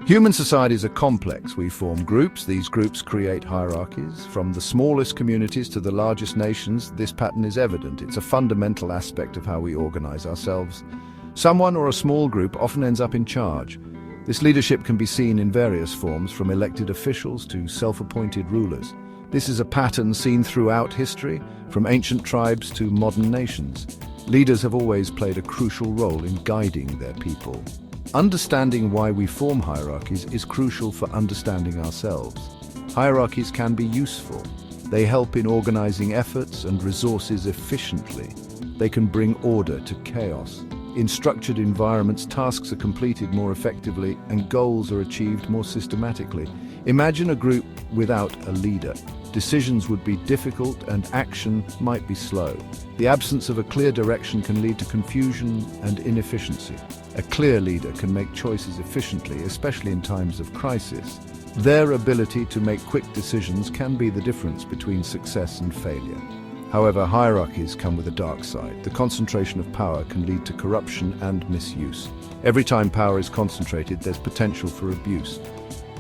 Human societies are complex. We form groups. These groups create hierarchies. From the smallest communities to the largest nations, this pattern is evident. It's a fundamental aspect of how we organize ourselves. Someone or a small group often ends up in charge. This leadership can be seen in various forms, from elected officials to self-appointed rulers. This is a pattern seen throughout history, from ancient tribes to modern nations. Leaders have always played a crucial role in guiding their people. Understanding why we form hierarchies is crucial for understanding ourselves. Hierarchies can be useful. They help in organizing efforts and resources efficiently. They can bring order to chaos. In structured environments, tasks are completed more effectively and goals are achieved more systematically. Imagine a group without a leader. Decisions would be difficult and action might be slow. The absence of a clear direction can lead to confusion and inefficiency. A clear leader can make choices efficiently, especially in times of crisis. Their ability to make quick decisions can be the difference between success and failure. However, hierarchies come with a dark side. The concentration of power can lead to corruption and misuse. Every time power is concentrated, there's potential for abuse.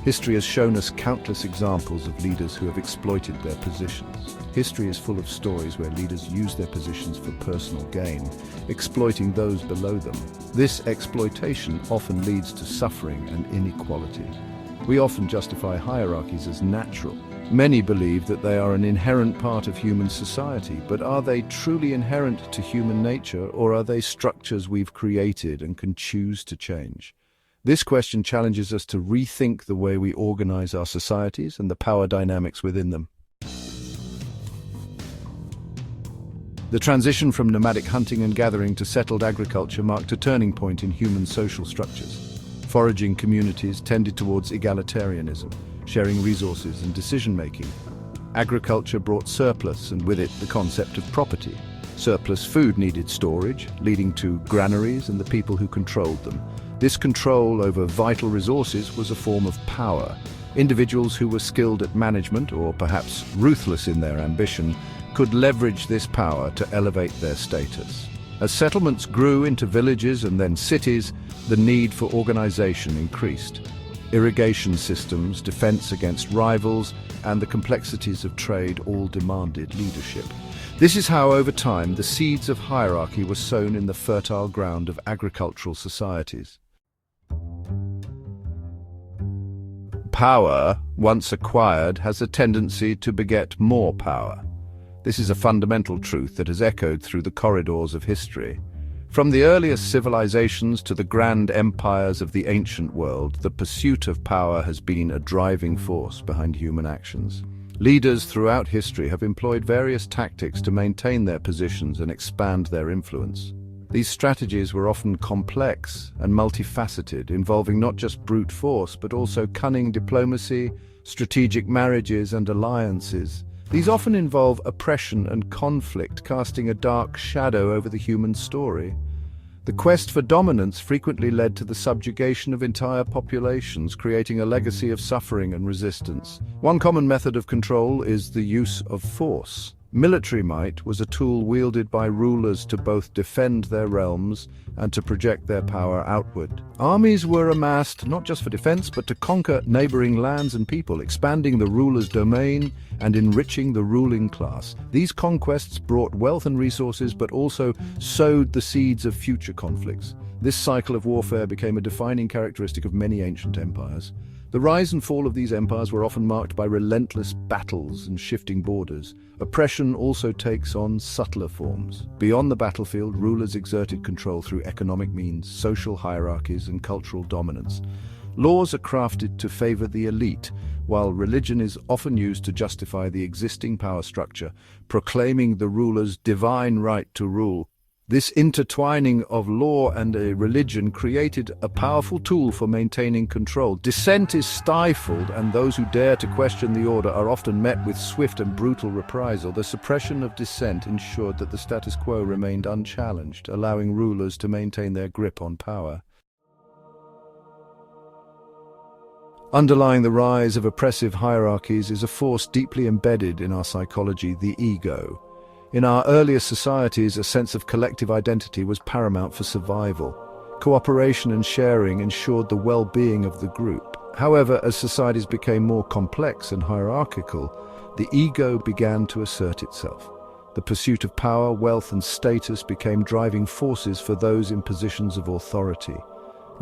History has shown us countless examples of leaders who have exploited their positions. History is full of stories where leaders use their positions for personal gain, exploiting those below them. This exploitation often leads to suffering and inequality. We often justify hierarchies as natural. Many believe that they are an inherent part of human society, but are they truly inherent to human nature, or are they structures we've created and can choose to change? This question challenges us to rethink the way we organize our societies and the power dynamics within them. The transition from nomadic hunting and gathering to settled agriculture marked a turning point in human social structures. Foraging communities tended towards egalitarianism, sharing resources and decision-making. Agriculture brought surplus, and with it the concept of property. Surplus food needed storage, leading to granaries and the people who controlled them. This control over vital resources was a form of power. Individuals who were skilled at management, or perhaps ruthless in their ambition, could leverage this power to elevate their status. As settlements grew into villages and then cities, the need for organization increased. Irrigation systems, defense against rivals, and the complexities of trade all demanded leadership. This is how, over time, the seeds of hierarchy were sown in the fertile ground of agricultural societies. Power, once acquired, has a tendency to beget more power. This is a fundamental truth that has echoed through the corridors of history. From the earliest civilizations to the grand empires of the ancient world, the pursuit of power has been a driving force behind human actions. Leaders throughout history have employed various tactics to maintain their positions and expand their influence. These strategies were often complex and multifaceted, involving not just brute force, but also cunning diplomacy, strategic marriages, and alliances. These often involve oppression and conflict, casting a dark shadow over the human story. The quest for dominance frequently led to the subjugation of entire populations, creating a legacy of suffering and resistance. One common method of control is the use of force. Military might was a tool wielded by rulers to both defend their realms and to project their power outward. Armies were amassed not just for defense, but to conquer neighboring lands and people, expanding the ruler's domain and enriching the ruling class. These conquests brought wealth and resources, but also sowed the seeds of future conflicts. This cycle of warfare became a defining characteristic of many ancient empires. The rise and fall of these empires were often marked by relentless battles and shifting borders. Oppression also takes on subtler forms. Beyond the battlefield, rulers exerted control through economic means, social hierarchies, and cultural dominance. Laws are crafted to favor the elite, while religion is often used to justify the existing power structure, proclaiming the ruler's divine right to rule. This intertwining of law and a religion created a powerful tool for maintaining control. Dissent is stifled, and those who dare to question the order are often met with swift and brutal reprisal. The suppression of dissent ensured that the status quo remained unchallenged, allowing rulers to maintain their grip on power. Underlying the rise of oppressive hierarchies is a force deeply embedded in our psychology, the ego. In our earliest societies, a sense of collective identity was paramount for survival. Cooperation and sharing ensured the well-being of the group. However, as societies became more complex and hierarchical, the ego began to assert itself. The pursuit of power, wealth, and status became driving forces for those in positions of authority.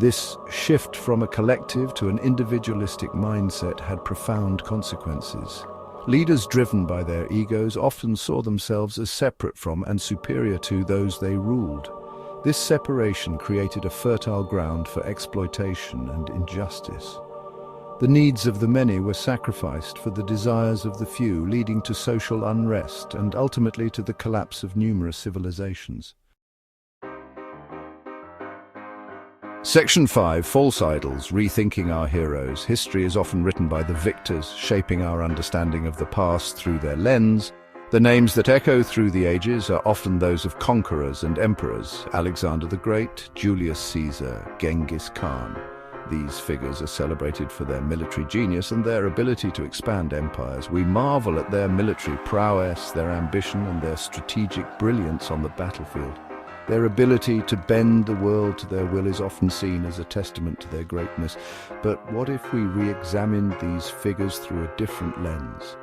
This shift from a collective to an individualistic mindset had profound consequences. Leaders driven by their egos often saw themselves as separate from and superior to those they ruled. This separation created a fertile ground for exploitation and injustice. The needs of the many were sacrificed for the desires of the few, leading to social unrest and ultimately to the collapse of numerous civilizations. Section 5. False Idols, Rethinking Our Heroes. History is often written by the victors, shaping our understanding of the past through their lens. The names that echo through the ages are often those of conquerors and emperors: Alexander the Great, Julius Caesar, Genghis Khan. These figures are celebrated for their military genius and their ability to expand empires. We marvel at their military prowess, their ambition, and their strategic brilliance on the battlefield. Their ability to bend the world to their will is often seen as a testament to their greatness. But what if we re-examined these figures through a different lens?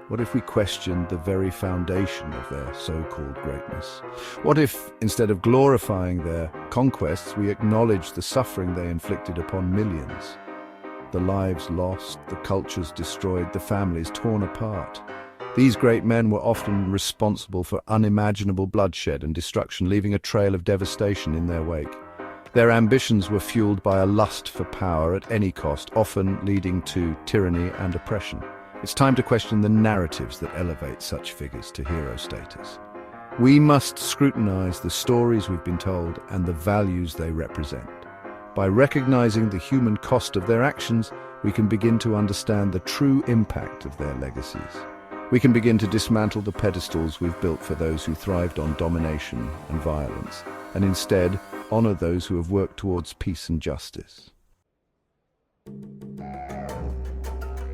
What if we questioned the very foundation of their so-called greatness? What if, instead of glorifying their conquests, we acknowledged the suffering they inflicted upon millions? The lives lost, the cultures destroyed, the families torn apart. These great men were often responsible for unimaginable bloodshed and destruction, leaving a trail of devastation in their wake. Their ambitions were fueled by a lust for power at any cost, often leading to tyranny and oppression. It's time to question the narratives that elevate such figures to hero status. We must scrutinize the stories we've been told and the values they represent. By recognizing the human cost of their actions, we can begin to understand the true impact of their legacies. We can begin to dismantle the pedestals we've built for those who thrived on domination and violence, and instead honor those who have worked towards peace and justice.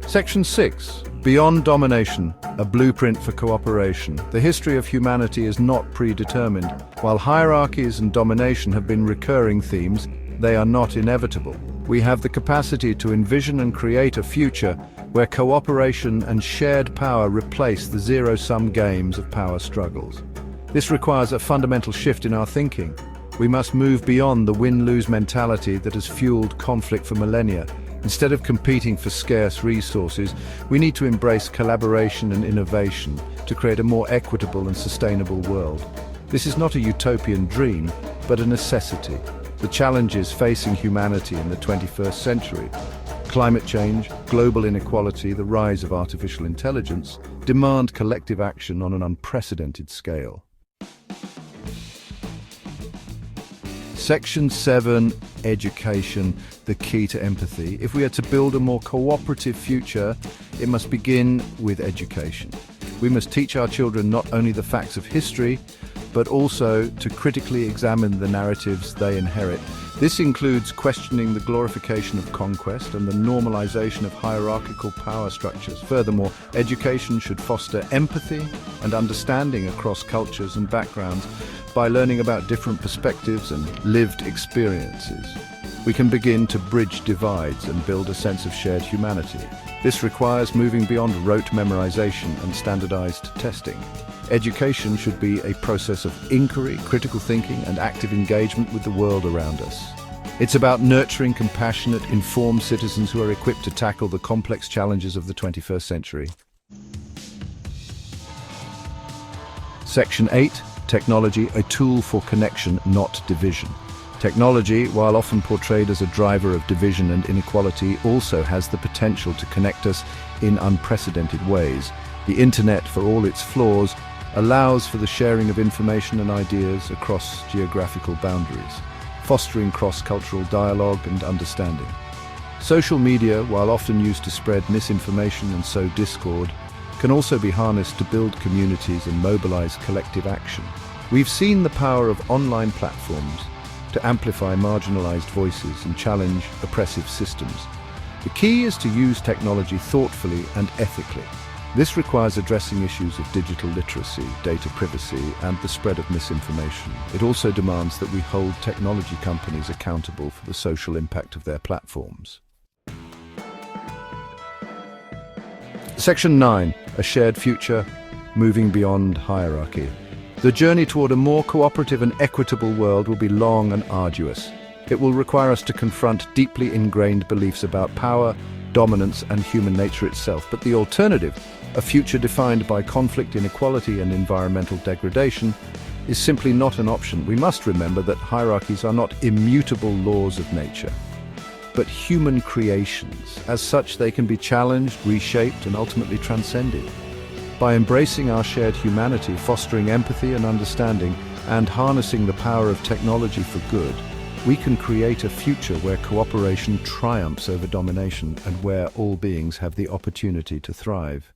Section 6. Beyond Domination, a blueprint for cooperation. The history of humanity is not predetermined. While hierarchies and domination have been recurring themes, they are not inevitable. We have the capacity to envision and create a future where cooperation and shared power replace the zero-sum games of power struggles. This requires a fundamental shift in our thinking. We must move beyond the win-lose mentality that has fueled conflict for millennia. Instead of competing for scarce resources, we need to embrace collaboration and innovation to create a more equitable and sustainable world. This is not a utopian dream, but a necessity. The challenges facing humanity in the 21st century, climate change, global inequality, the rise of artificial intelligence, demand collective action on an unprecedented scale. Section 7, Education, the key to empathy. If we are to build a more cooperative future, it must begin with education. We must teach our children not only the facts of history, but also to critically examine the narratives they inherit. This includes questioning the glorification of conquest and the normalization of hierarchical power structures. Furthermore, education should foster empathy and understanding across cultures and backgrounds. By learning about different perspectives and lived experiences, we can begin to bridge divides and build a sense of shared humanity. This requires moving beyond rote memorization and standardized testing. Education should be a process of inquiry, critical thinking, and active engagement with the world around us. It's about nurturing compassionate, informed citizens who are equipped to tackle the complex challenges of the 21st century. Section 8. Technology, a tool for connection, not division. Technology, while often portrayed as a driver of division and inequality, also has the potential to connect us in unprecedented ways. The Internet, for all its flaws, allows for the sharing of information and ideas across geographical boundaries, fostering cross-cultural dialogue and understanding. Social media, while often used to spread misinformation and sow discord, can also be harnessed to build communities and mobilize collective action. We've seen the power of online platforms to amplify marginalized voices and challenge oppressive systems. The key is to use technology thoughtfully and ethically. This requires addressing issues of digital literacy, data privacy, and the spread of misinformation. It also demands that we hold technology companies accountable for the social impact of their platforms. Section 9, a shared future, moving beyond hierarchy. The journey toward a more cooperative and equitable world will be long and arduous. It will require us to confront deeply ingrained beliefs about power, dominance, and human nature itself. But the alternative, a future defined by conflict, inequality, and environmental degradation, is simply not an option. We must remember that hierarchies are not immutable laws of nature, but human creations. As such, they can be challenged, reshaped, and ultimately transcended. By embracing our shared humanity, fostering empathy and understanding, and harnessing the power of technology for good, we can create a future where cooperation triumphs over domination and where all beings have the opportunity to thrive.